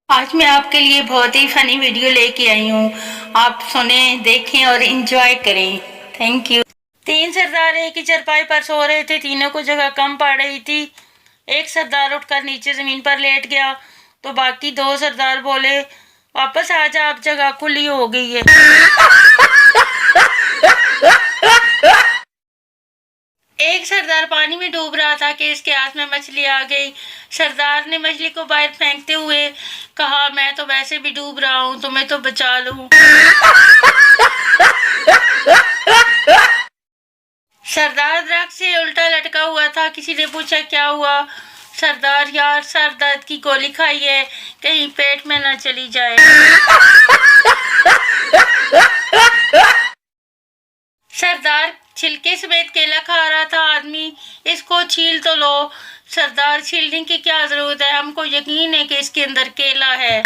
आज मैं आपके लिए बहुत ही फनी वीडियो लेके आई हूँ। आप सुने, देखें और एंजॉय करें। Thank you. तीन सरदार एक ही चारपाई पर सो रहे थे। तीनों को जगह कम पड़ रही थी। एक सरदार उठकर नीचे जमीन पर लेट गया तो बाकी दो सरदार बोले, वापस आ जा, अब जगह खुली हो गई है। एक सरदार पानी में डूब रहा था कि इसके हाथ में मछली आ गई। सरदार ने मछली को बाहर फेंकते हुए कहा, मैं तो वैसे भी डूब रहा हूँ, तुम्हें तो बचा लूं। सरदार दरख्त से उल्टा लटका हुआ था। किसी ने पूछा, क्या हुआ? सरदार, यार सर दर्द की गोली खाई है, कहीं पेट में न चली जाए। सरदार छिलके समेत केला खा रहा था। आदमी, इसको छील तो लो। सरदार, छीलने की क्या जरूरत है, हमको यकीन है कि इसके अंदर केला है।